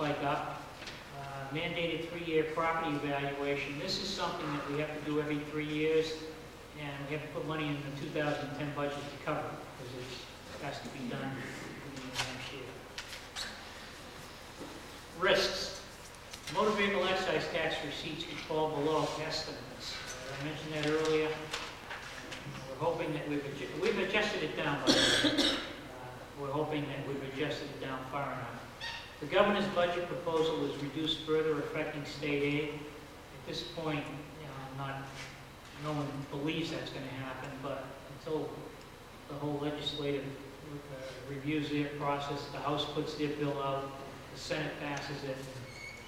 spike up. Mandated 3-year property evaluation. This is something that we have to do every 3 years, and we have to put money in the 2010 budget to cover it, because it has to be done in the next year. Risks. Motor vehicle excise tax receipts could fall below estimates. I mentioned that earlier. We're hoping that we've adjusted it down by the way. We're hoping that we've adjusted it down far enough. The governor's budget proposal is reduced further, affecting state aid. At this point, no one believes that's going to happen, but until the whole legislative reviews their process, the House puts their bill out, the Senate passes it,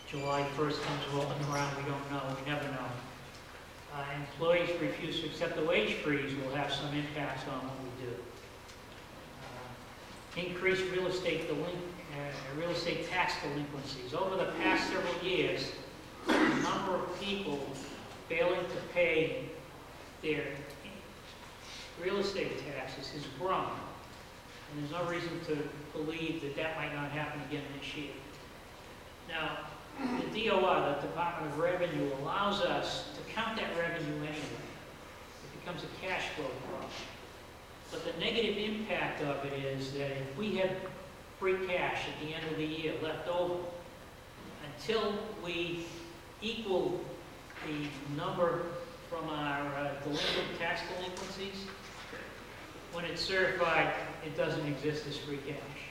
July 1st comes rolling around, we don't know, we never know. Employees refuse to accept the wage freeze will have some impacts on what we do. Increased real estate tax delinquencies. Over the past several years, the number of people failing to pay their real estate taxes has grown. And there's no reason to believe that that might not happen again this year. Now, the DOR, the Department of Revenue, allows us to count that revenue anyway. It becomes a cash flow problem. But the negative impact of it is that if we have free cash at the end of the year left over, until we equal the number from our tax delinquencies, when it's certified, it doesn't exist as free cash.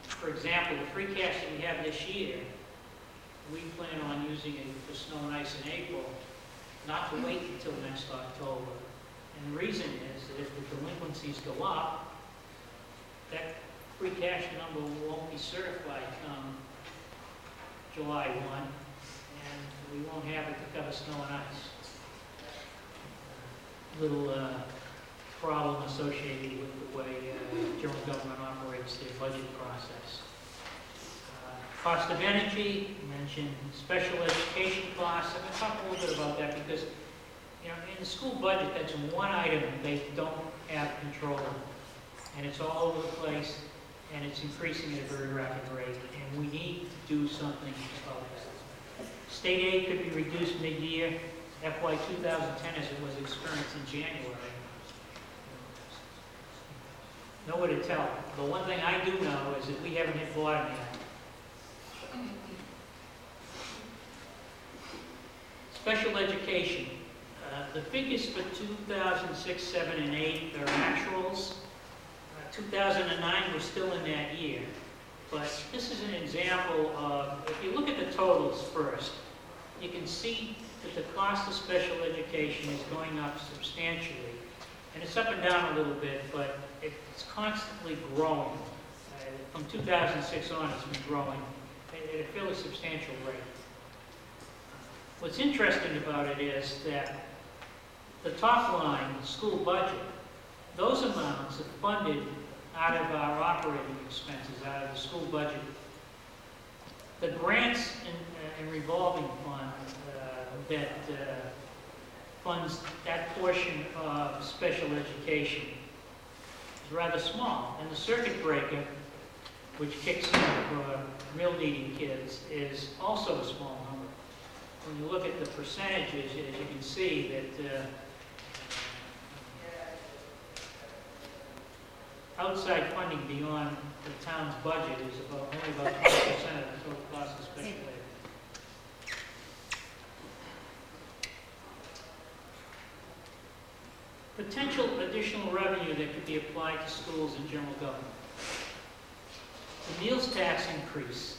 For example, the free cash that we have this year, we plan on using it for snow and ice in April, not to wait until next October. And the reason is that if the delinquencies go up, that free cash number won't be certified come July 1, and we won't have it to cover snow and ice. Little problem associated with the way general government operates their budget process. Cost of energy, you mentioned special education costs. I'm going to talk a little bit about that because in the school budget, that's one item they don't have control of. And it's all over the place, and it's increasing at a very rapid rate, and we need to do something about that. State aid could be reduced mid-year, FY 2010 as it was experienced in January. Nowhere to tell. The one thing I do know is that we haven't hit bottom yet. Special education. The figures for 2006, 7, and 8 are actuals. 2009 was still in that year. But this is an example of, if you look at the totals first, you can see that the cost of special education is going up substantially. And it's up and down a little bit, but it's constantly growing. From 2006 on, it's been growing at a fairly substantial rate. What's interesting about it is that the top line, the school budget, those amounts are funded out of our operating expenses, out of the school budget. The grants and revolving fund that funds that portion of special education is rather small. And the circuit breaker, which kicks in for real needy kids, is also a small number. When you look at the percentages, as you can see that outside funding beyond the town's budget is only about 20% of the total cost of special ed. Potential additional revenue that could be applied to schools and general government. The meals tax increase.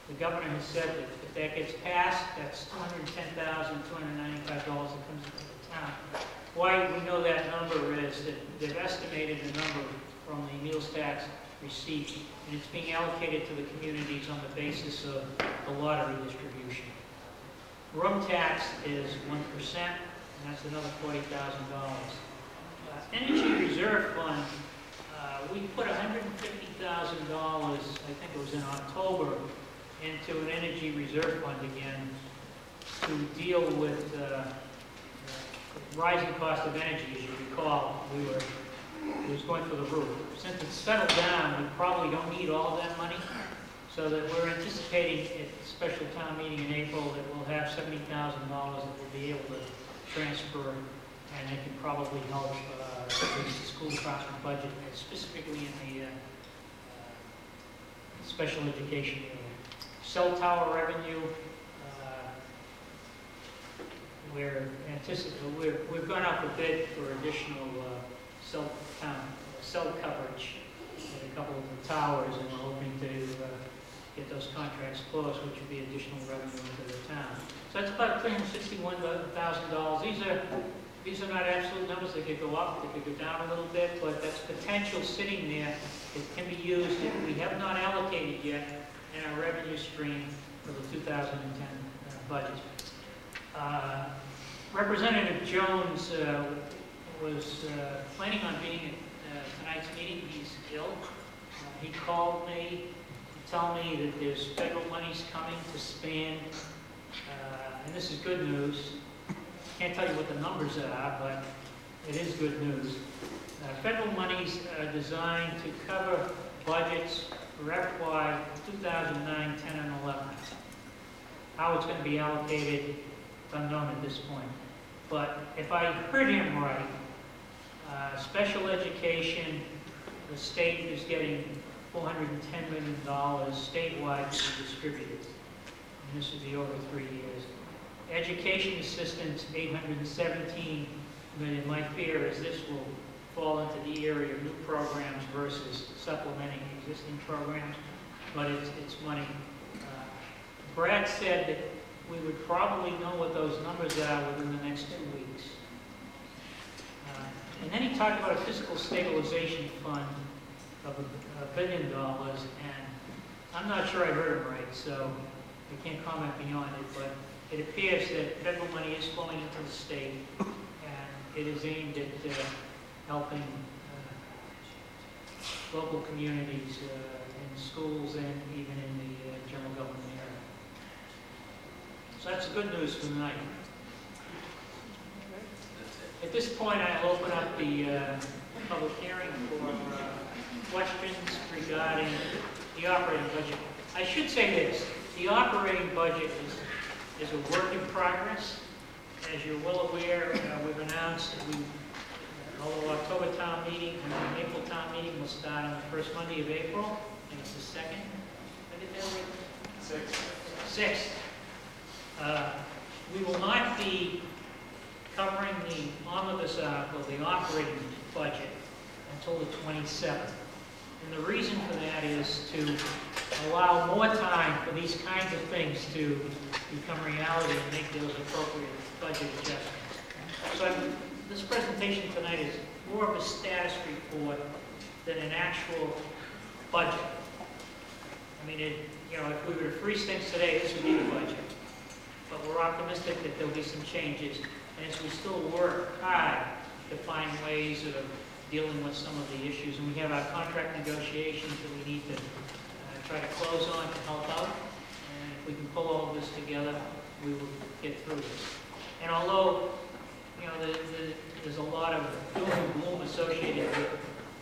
The governor has said that if that gets passed, that's $210,295 that comes into the town. Why we know that number is that they've estimated the number from the meals tax receipt, and it's being allocated to the communities on the basis of the lottery distribution. Room tax is 1%, and that's another $40,000. Energy Reserve Fund, we put $150,000, I think it was in October, into an Energy Reserve Fund again to deal with rising cost of energy. As you recall, it was going for the roof. Since it's settled down, we probably don't need all of that money. So that we're anticipating at the special town meeting in April that we'll have $70,000 that we'll be able to transfer, and it can probably help reduce the school department budget, specifically in the special education area. Cell tower revenue, we've gone up a bit for additional cell coverage at a couple of the towers, and we're hoping to get those contracts closed, which would be additional revenue into the town. So that's about $361,000. These are not absolute numbers. They could go up, they could go down a little bit, but that's potential sitting there. It can be used if we have not allocated yet in our revenue stream for the 2010 budget. Representative Jones was planning on being at tonight's meeting. He's ill. He called me to tell me that there's federal monies coming to span, and this is good news. Can't tell you what the numbers are, but it is good news. Federal monies are designed to cover budgets for FY 2009, 10, and 11. How it's going to be allocated is unknown at this point. But if I heard him right, special education, the state is getting $410 million statewide to be distributed. And this would be over 3 years. Education assistance, $817 million. My fear is this will fall into the area of new programs versus supplementing existing programs, but it's money. Brad said that we would probably know what those numbers are within the next 2 weeks. And then he talked about a fiscal stabilization fund of $1 billion, and I'm not sure I heard him right, so I can't comment beyond it, but it appears that federal money is flowing into the state, and it is aimed at helping local communities in schools and even in the general government area. So that's good news for tonight. At this point, I'll open up the public hearing for questions regarding the operating budget. I should say this, the operating budget is a work in progress. As you're well aware, we've announced that although October town meeting and the April town meeting will start on the first Monday of April, I think it's the 2nd. I did that right? 6th. We will not be covering the omnibus article, the operating budget, until the 27th. And the reason for that is to allow more time for these kinds of things to become reality and make those appropriate budget adjustments. So this presentation tonight is more of a status report than an actual budget. I mean, if we were to freeze things today, this would be the budget. But we're optimistic that there'll be some changes, and as we still work hard to find ways of dealing with some of the issues, and we have our contract negotiations that we need to try to close on to help out, and if we can pull all of this together, we will get through this. And although, there's a lot of doom and gloom associated with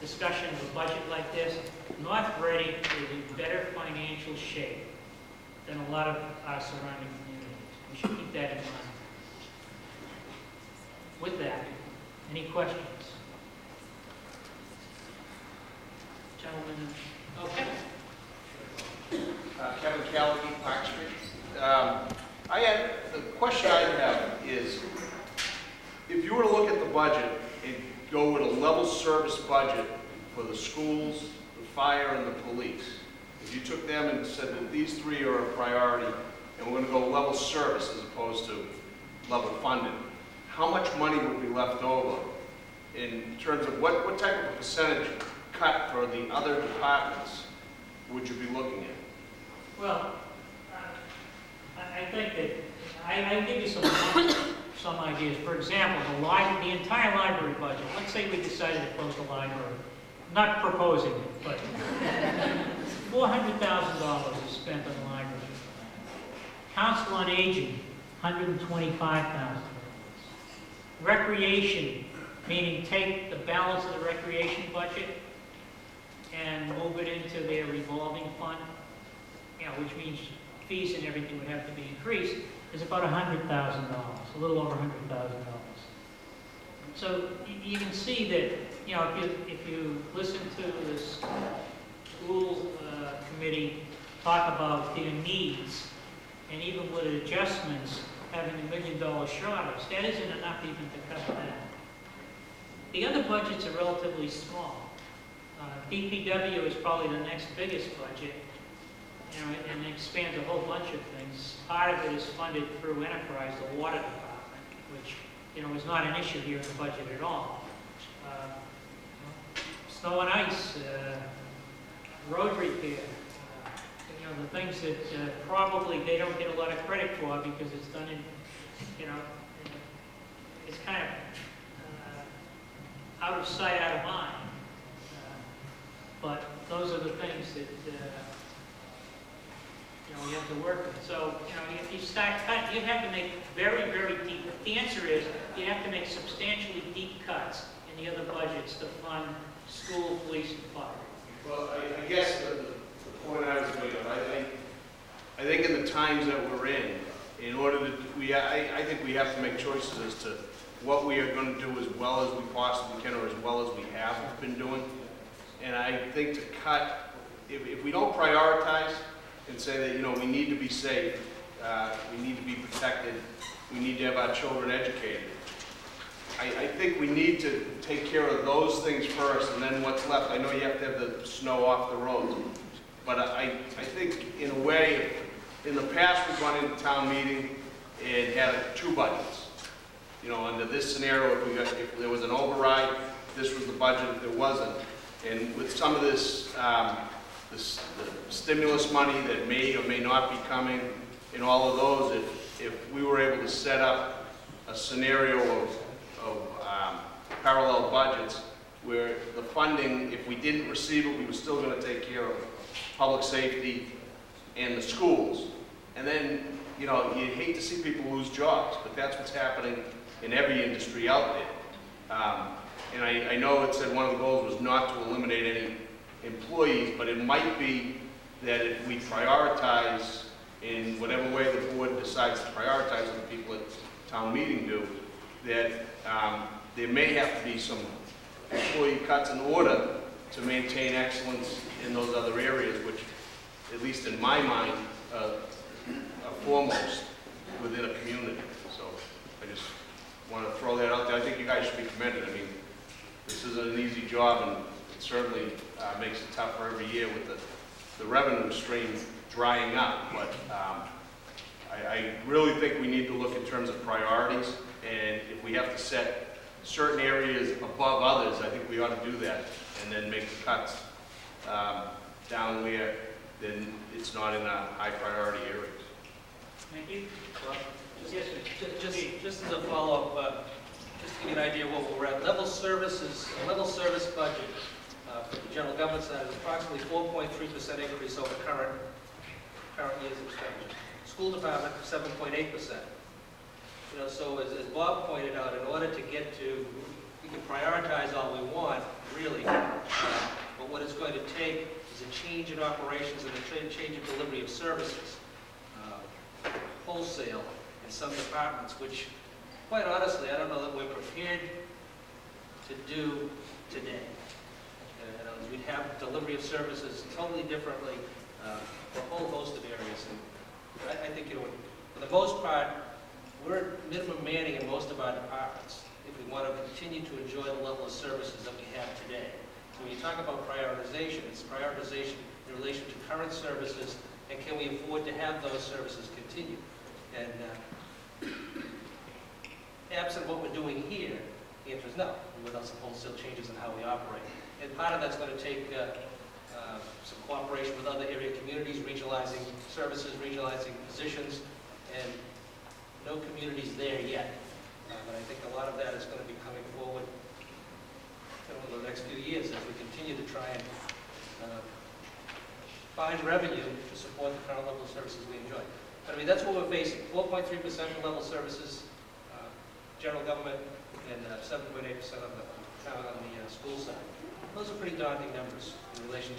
discussion of a budget like this, North Reading is in better financial shape than a lot of our surrounding communities. We should keep that in mind. With that, any questions? Gentlemen, okay. Kevin Callaghan, Park Street. The question I have is, if you were to look at the budget and go with a level service budget for the schools, the fire, and the police, if you took them and said that these three are a priority, and we're going to go level service as opposed to level funded, how much money would be left over in terms of what type of a percentage cut for the other departments would you be looking at? Well, I think that I can give you some ideas. For example, the entire library budget. Let's say we decided to close the library. I'm not proposing it, but $400,000 is spent on the library. Council on Aging, $125,000. Recreation, meaning take the balance of the recreation budget and move it fund, you know, which means fees and everything would have to be increased, is about $100,000, a little over $100,000. So you can see that, you know, if you listen to the school committee talk about their needs, and even with adjustments, having $1 million shortage, that isn't enough even to cut that. The other budgets are relatively small. DPW is probably the next biggest budget, you know, and it expands a whole bunch of things. Part of it is funded through enterprise, the water department, which, you know, is not an issue here in the budget at all. Snow and ice, road repair, you know, the things that probably they don't get a lot of credit for because it's done in, you know, it's kind of out of sight, out of mind. But those are the things that, you know, we have to work with. So, you know, if you start cutting, you have to make very, very deep. The answer is you have to make substantially deep cuts in the other budgets to fund school, police, and fire. Well, I guess the point I was making, I think in the times that we're in order to, I think we have to make choices as to what we are going to do as well as we possibly can, or as well as we have been doing. And I think to cut, if we don't prioritize and say that, you know, we need to be safe, we need to be protected, we need to have our children educated, I think we need to take care of those things first, and then what's left. I know you have to have the snow off the roads, but I think in a way, in the past we've gone into town meeting and had two budgets. You know, under this scenario, if there was an override, this was the budget. If there wasn't, and with some of this, the stimulus money that may or may not be coming, and all of those, if we were able to set up a scenario of parallel budgets where the funding, if we didn't receive it, we were still going to take care of public safety and the schools. And then, you know, you hate to see people lose jobs, but that's what's happening in every industry out there. And I know it said one of the goals was not to eliminate any employees, but it might be that if we prioritize in whatever way the board decides to prioritize, and the people at town meeting do, that there may have to be some employee cuts in order to maintain excellence in those other areas, which, at least in my mind, are foremost within a community. So I just want to throw that out there. I think you guys should be commended. I mean, this isn't an easy job, and it certainly makes it tougher every year with the revenue stream drying up. But I really think we need to look in terms of priorities, and if we have to set certain areas above others, I think we ought to do that, and then make the cuts down where then it's not in a high priority areas. Thank you. Well, Yes, sir. just as a follow-up, just to give you an idea of what we're at, level service budget for the general government side is approximately 4.3% increase over current year's expenditure. School department, 7.8%. You know, so as Bob pointed out, in order to get to, we can prioritize all we want, really, but what it's going to take is a change in operations and a change in delivery of services, wholesale in some departments, which, quite honestly, I don't know that we're prepared to do today. We'd have delivery of services totally differently for a whole host of areas. And I think, you know, for the most part, we're at minimum manning in most of our departments if we want to continue to enjoy the level of services that we have today. So when you talk about prioritization, it's prioritization in relation to current services, and can we afford to have those services continue? And absent what we're doing here, the answer is no. Without some wholesale changes in how we operate. And part of that's going to take some cooperation with other area communities, regionalizing services, regionalizing positions, and no communities there yet. But I think a lot of that is going to be coming forward over the next few years as we continue to try and find revenue to support the current level of services we enjoy. But I mean, that's what we're facing, 4.3% for level services, general government, and 7.8% on the school side. Those are pretty daunting numbers in relation to